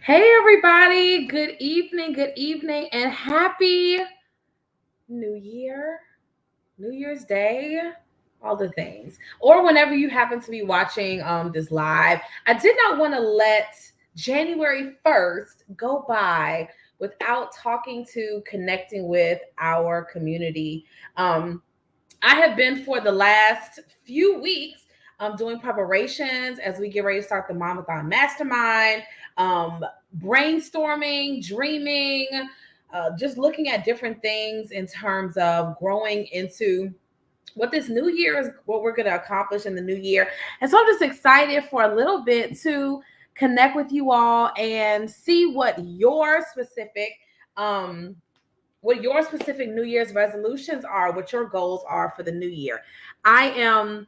Hey, everybody. Good evening, and happy New Year, New Year's Day, all the things. Or whenever you happen to be watching this live. I did not want to let January 1st go by without connecting with our community. I have been for the last few weeks doing preparations as we get ready to start the Momathon Mastermind, um, brainstorming, dreaming, just looking at different things in terms of growing into what this new year is, what we're going to accomplish in the new year. And so I'm just excited for a little bit to connect with you all and see um, what your specific New Year's resolutions are, what your goals are for the new year. I am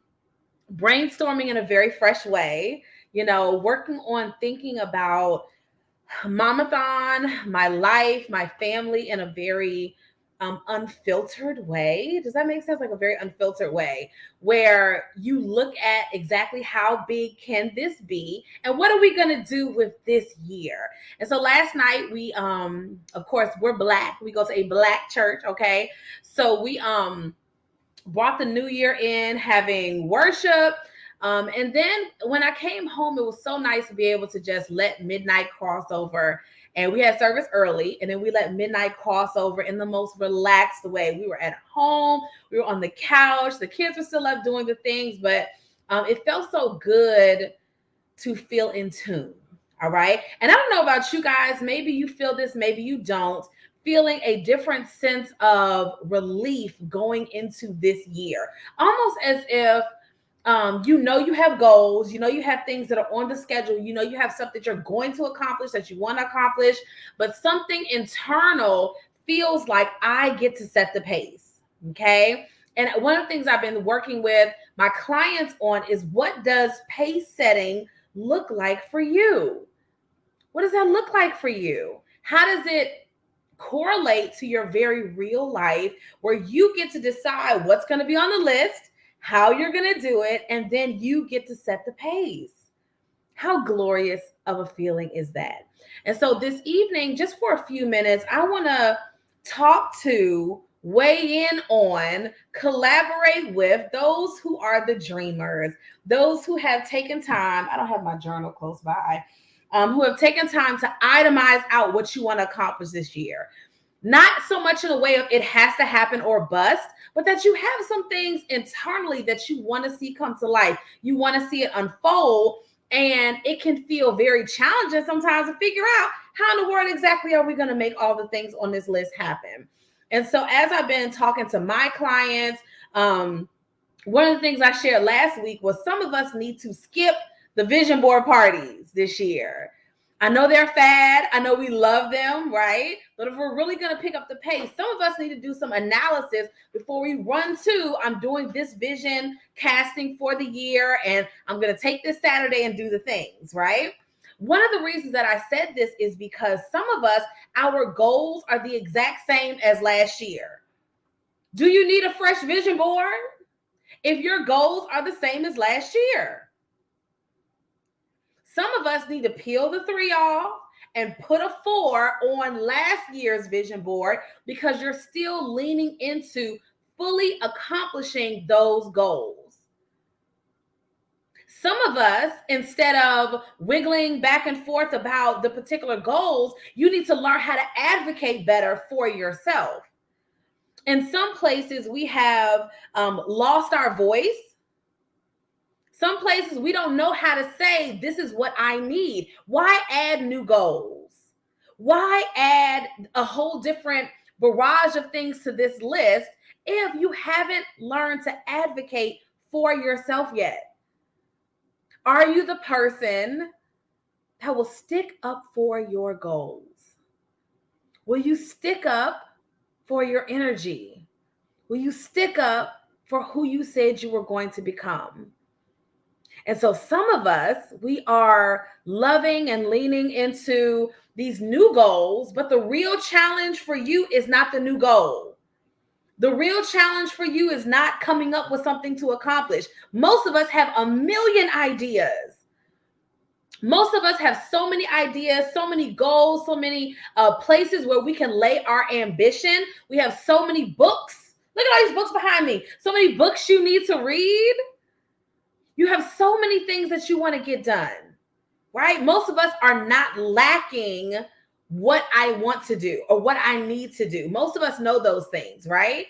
brainstorming in a very fresh way, working on thinking about Mamathon, my life, my family in a very unfiltered way. Does that make sense? Like a very unfiltered way where you look at exactly how big can this be and what are we going to do with this year. And so last night we of course we're Black. We go to a Black church, okay? So we brought the new year in having worship. And then when I came home, it was so nice to be able to just let midnight cross over. And we had service early, and then we let midnight cross over in the most relaxed way. We were at home, we were on the couch, the kids were still up doing the things, but it felt so good to feel in tune. All right. And I don't know about you guys, maybe you feel this, maybe you don't, feeling a different sense of relief going into this year, almost as if you have goals, you have things that are on the schedule, you have stuff that you're going to accomplish, that you want to accomplish, but something internal feels like I get to set the pace. Okay. And one of the things I've been working with my clients on is, what does pace setting look like for you? What does that look like for you? How does it correlate to your very real life where you get to decide what's going to be on the list, how you're going to do it, and then you get to set the pace? How glorious of a feeling is that? And so this evening, just for a few minutes, I want to talk to, weigh in on, collaborate with those who are the dreamers, those who have taken time. I don't have my journal close by. Who have taken time to itemize out what you want to accomplish this year. Not so much in a way of it has to happen or bust, but that you have some things internally that you want to see come to life. You want to see it unfold, and it can feel very challenging sometimes to figure out how in the world exactly are we going to make all the things on this list happen. And so as I've been talking to my clients, one of the things I shared last week was some of us need to skip the vision board parties this year. I know they're fad. I know we love them, right? But if we're really going to pick up the pace, some of us need to do some analysis before we run to, I'm doing this vision casting for the year, and I'm going to take this Saturday and do the things, right? One of the reasons that I said this is because some of us, our goals are the exact same as last year. Do you need a fresh vision board if your goals are the same as last year? Some of us need to peel the 3 off and put a 4 on last year's vision board because you're still leaning into fully accomplishing those goals. Some of us, instead of wiggling back and forth about the particular goals, you need to learn how to advocate better for yourself. In some places, we have lost our voice. Some places we don't know how to say, this is what I need. Why add new goals? Why add a whole different barrage of things to this list if you haven't learned to advocate for yourself yet? Are you the person that will stick up for your goals? Will you stick up for your energy? Will you stick up for who you said you were going to become? And so some of us, we are loving and leaning into these new goals, but the real challenge for you is not the new goal. The real challenge for you is not coming up with something to accomplish. Most of us have a million ideas. Most of us have so many ideas, so many goals, so many places where we can lay our ambition. We have so many books. Look at all these books behind me. So many books you need to read. You have so many things that you want to get done, right? Most of us are not lacking what I want to do or what I need to do. Most of us know those things, right?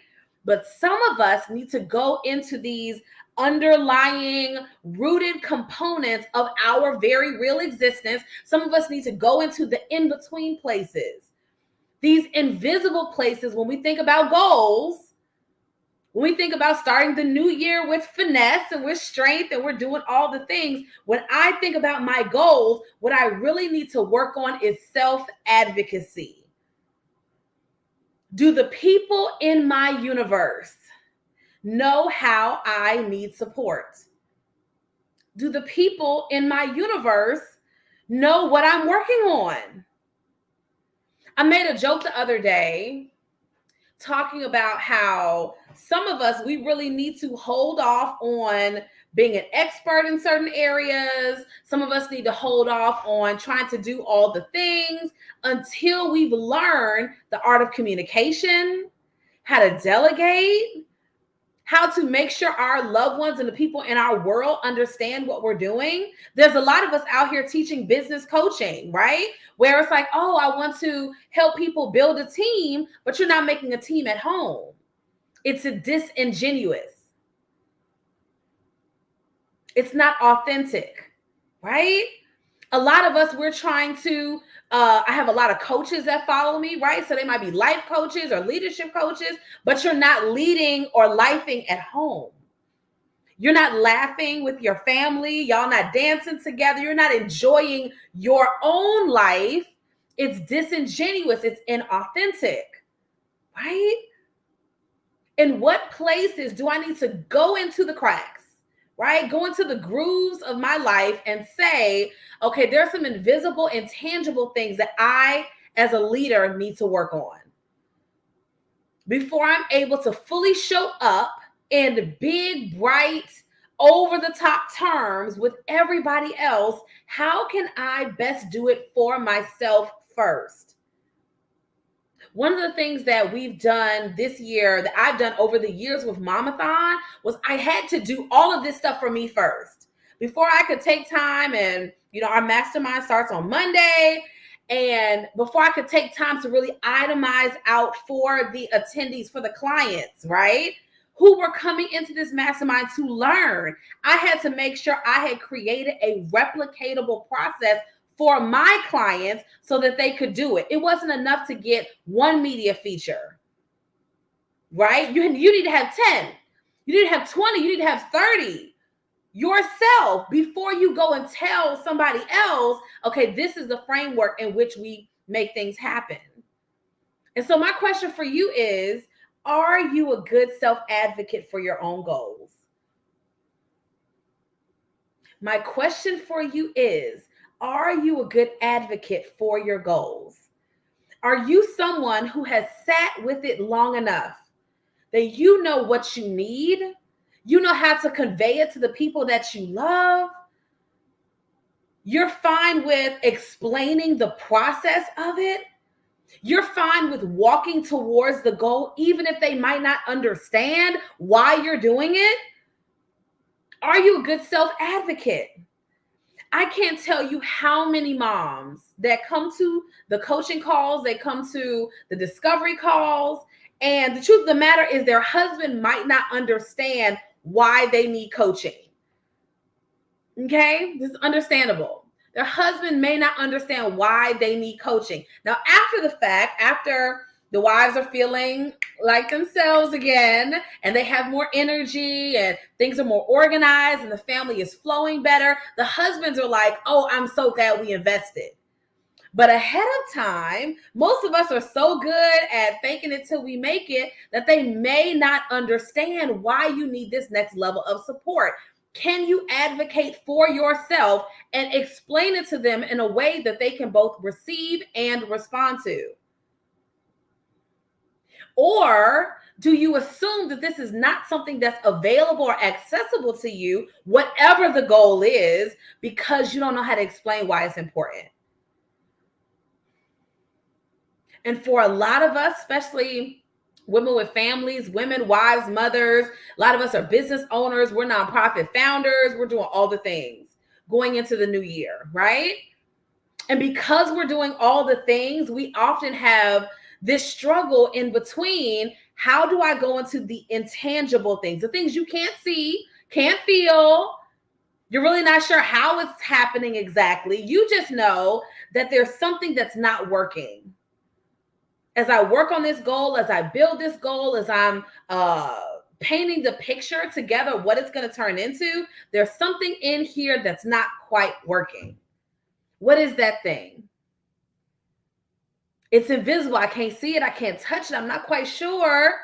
But some of us need to go into these underlying rooted components of our very real existence. Some of us need to go into the in-between places, these invisible places. When we think about goals, when we think about starting the new year with finesse and with strength and we're doing all the things, when I think about my goals, what I really need to work on is self-advocacy. Do the people in my universe know how I need support? Do the people in my universe know what I'm working on? I made a joke the other day talking about how some of us, we really need to hold off on being an expert in certain areas. Some of us need to hold off on trying to do all the things until we've learned the art of communication, how to delegate, how to make sure our loved ones and the people in our world understand what we're doing. There's a lot of us out here teaching business coaching, right? Where it's like, oh, I want to help people build a team, but you're not making a team at home. It's a disingenuous. It's not authentic, right? A lot of us, we're trying to, I have a lot of coaches that follow me, right? So they might be life coaches or leadership coaches, but you're not leading or lifing at home. You're not laughing with your family. Y'all not dancing together. You're not enjoying your own life. It's disingenuous. It's inauthentic, right? In what places do I need to go into the cracks, right? Go into the grooves of my life and say, okay, there's some invisible, intangible things that I, as a leader, need to work on before I'm able to fully show up in big, bright, over the top terms with everybody else. How can I best do it for myself first? One of the things that we've done this year, that I've done over the years with Mamathon, was I had to do all of this stuff for me first before I could take time. And, our mastermind starts on Monday. And before I could take time to really itemize out for the attendees, for the clients, right, who were coming into this mastermind to learn, I had to make sure I had created a replicatable process for my clients so that they could do it. It wasn't enough to get one media feature, right? You need to have 10. You need to have 20. You need to have 30 yourself before you go and tell somebody else, okay, this is the framework in which we make things happen. And so my question for you is, are you a good self-advocate for your own goals? My question for you is, are you a good advocate for your goals? Are you someone who has sat with it long enough that you know what you need? You know how to convey it to the people that you love? You're fine with explaining the process of it? You're fine with walking towards the goal, even if they might not understand why you're doing it? Are you a good self-advocate? I can't tell you how many moms that come to the coaching calls, they come to the discovery calls, and the truth of the matter is their husband might not understand why they need coaching. Okay, this is understandable. Their husband may not understand why they need coaching. Now, after the fact, after the wives are feeling like themselves again, and they have more energy and things are more organized and the family is flowing better, the husbands are like, oh, I'm so glad we invested. But ahead of time, most of us are so good at faking it till we make it that they may not understand why you need this next level of support. Can you advocate for yourself and explain it to them in a way that they can both receive and respond to? Or do you assume that this is not something that's available or accessible to you, whatever the goal is, because you don't know how to explain why it's important? And for a lot of us, especially women with families, women, wives, mothers, a lot of us are business owners, we're nonprofit founders, we're doing all the things going into the new year, right? And because we're doing all the things, we often have this struggle in between. How do I go into the intangible things, the things you can't see, can't feel? You're really not sure how it's happening exactly. You just know that there's something that's not working. As I work on this goal, as I build this goal, as I'm painting the picture together, what it's going to turn into, there's something in here that's not quite working. What is that thing? It's invisible. I can't see it. I can't touch it. I'm not quite sure.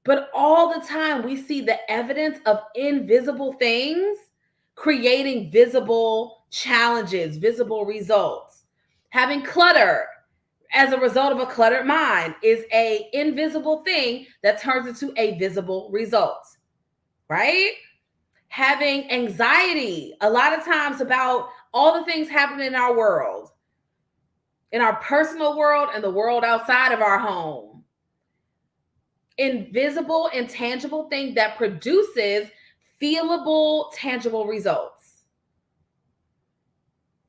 But all the time, we see the evidence of invisible things creating visible challenges, visible results. Having clutter as a result of a cluttered mind is an invisible thing that turns into a visible result, right? Having anxiety a lot of times about all the things happening in our world, in our personal world and the world outside of our home. Invisible, intangible thing that produces feelable, tangible results.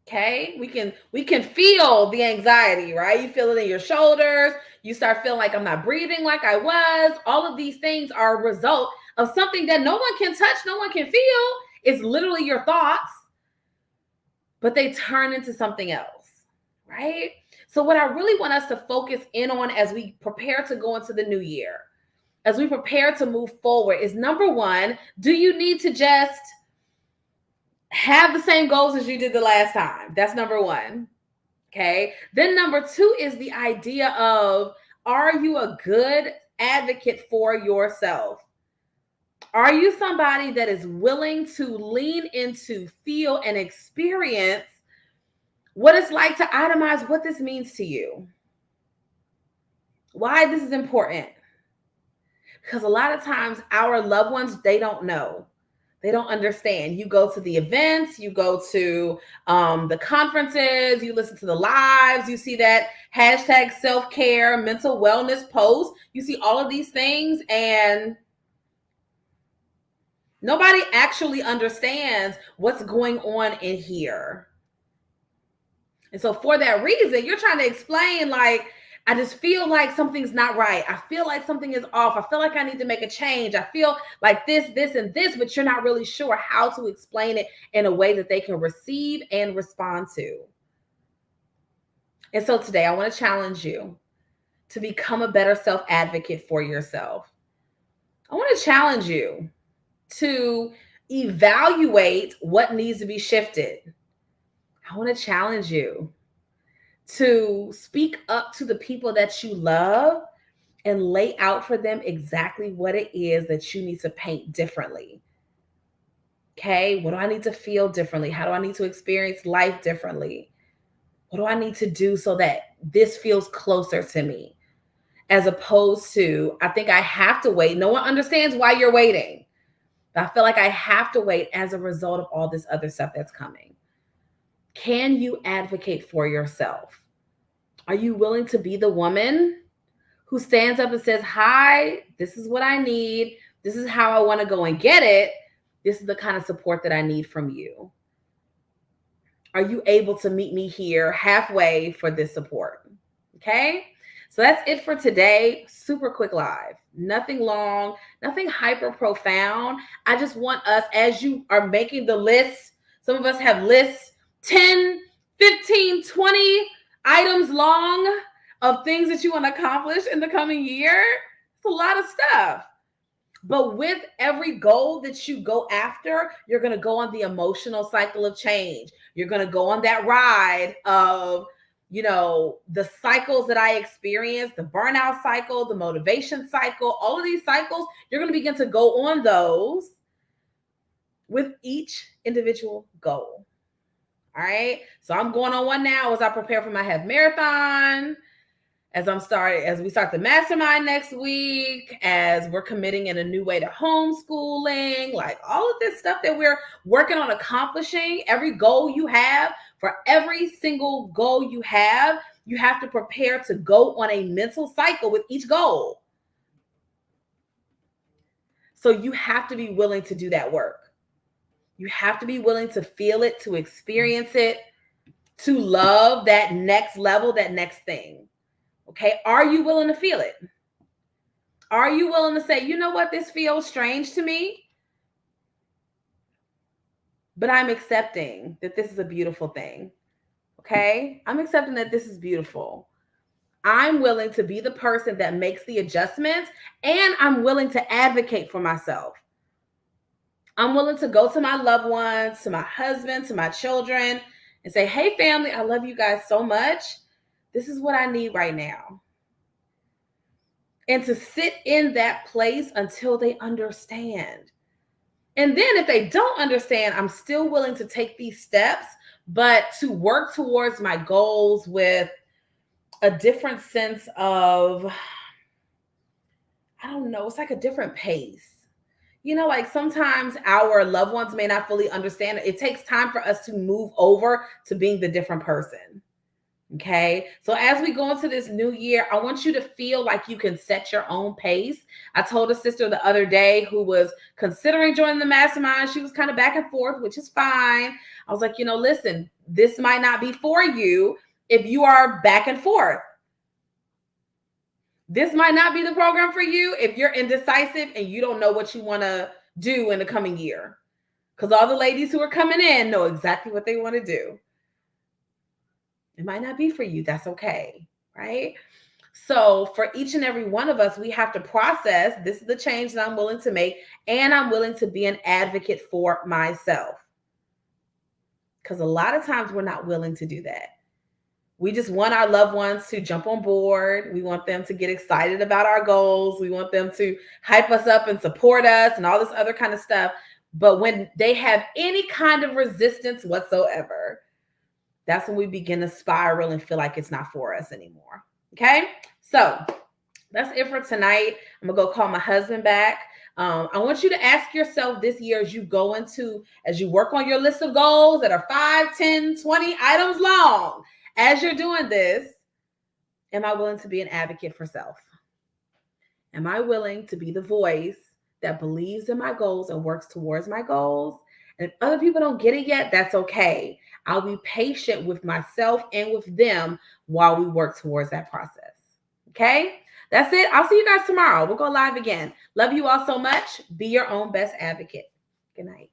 Okay, we can feel the anxiety, right? You feel it in your shoulders. You start feeling like I'm not breathing like I was. All of these things are a result of something that no one can touch, no one can feel. It's literally your thoughts, but they turn into something else, right? So what I really want us to focus in on as we prepare to go into the new year, as we prepare to move forward, is number one, do you need to just have the same goals as you did the last time? That's number one. Okay. Then number two is the idea of, are you a good advocate for yourself? Are you somebody that is willing to lean into, feel, and experience what it's like to itemize what this means to you? Why this is important? Because a lot of times our loved ones, they don't know. They don't understand. You go to the events, you go to the conferences, you listen to the lives, you see that hashtag self-care, mental wellness post. You see all of these things, and nobody actually understands what's going on in here. And so for that reason, you're trying to explain, like, I just feel like something's not right. I feel like something is off. I feel like I need to make a change. I feel like this, and this, but you're not really sure how to explain it in a way that they can receive and respond to. And so today I want to challenge you to become a better self-advocate for yourself. I want to challenge you to evaluate what needs to be shifted. I want to challenge you to speak up to the people that you love and lay out for them exactly what it is that you need to paint differently. Okay, what do I need to feel differently? How do I need to experience life differently? What do I need to do so that this feels closer to me? As opposed to, I think I have to wait. No one understands why you're waiting. But I feel like I have to wait as a result of all this other stuff that's coming. Can you advocate for yourself? Are you willing to be the woman who stands up and says, hi, this is what I need. This is how I want to go and get it. This is the kind of support that I need from you. Are you able to meet me here halfway for this support? Okay. So that's it for today. Super quick live, nothing long, nothing hyper profound. I just want us, as you are making the list, some of us have lists 10, 15, 20 items long of things that you want to accomplish in the coming year. It's a lot of stuff. But with every goal that you go after, you're going to go on the emotional cycle of change. You're going to go on that ride of, the cycles that I experienced, the burnout cycle, the motivation cycle, all of these cycles, you're going to begin to go on those with each individual goal. All right. So I'm going on one now as I prepare for my half marathon. As we start the mastermind next week, as we're committing in a new way to homeschooling, like all of this stuff that we're working on accomplishing, every goal you have, for every single goal you have to prepare to go on a mental cycle with each goal. So you have to be willing to do that work. You have to be willing to feel it, to experience it, to love that next level, that next thing. Okay, are you willing to feel it? Are you willing to say, you know what, this feels strange to me, but I'm accepting that this is a beautiful thing. Okay, I'm accepting that this is beautiful. I'm willing to be the person that makes the adjustments, and I'm willing to advocate for myself. I'm willing to go to my loved ones, to my husband, to my children, and say, hey, family, I love you guys so much. This is what I need right now. And to sit in that place until they understand. And then if they don't understand, I'm still willing to take these steps, but to work towards my goals with a different sense of, I don't know, it's like a different pace. You know, like sometimes our loved ones may not fully understand. It takes time for us to move over to being the different person. Okay. So as we go into this new year, I want you to feel like you can set your own pace. I told a sister the other day who was considering joining the mastermind. She was kind of back and forth, which is fine. I was like, listen, this might not be for you if you are back and forth. This might not be the program for you if you're indecisive and you don't know what you want to do in the coming year. Because all the ladies who are coming in know exactly what they want to do. It might not be for you. That's okay, right? So for each and every one of us, we have to process, this is the change that I'm willing to make, and I'm willing to be an advocate for myself. Because a lot of times we're not willing to do that. We just want our loved ones to jump on board. We want them to get excited about our goals. We want them to hype us up and support us and all this other kind of stuff. But when they have any kind of resistance whatsoever, that's when we begin to spiral and feel like it's not for us anymore. Okay? So that's it for tonight. I'm going to go call my husband back. I want you to ask yourself this year as you work on your list of goals that are 5, 10, 20 items long. As you're doing this, am I willing to be an advocate for self? Am I willing to be the voice that believes in my goals and works towards my goals? And if other people don't get it yet, that's okay. I'll be patient with myself and with them while we work towards that process. Okay? That's it. I'll see you guys tomorrow. We'll go live again. Love you all so much. Be your own best advocate. Good night.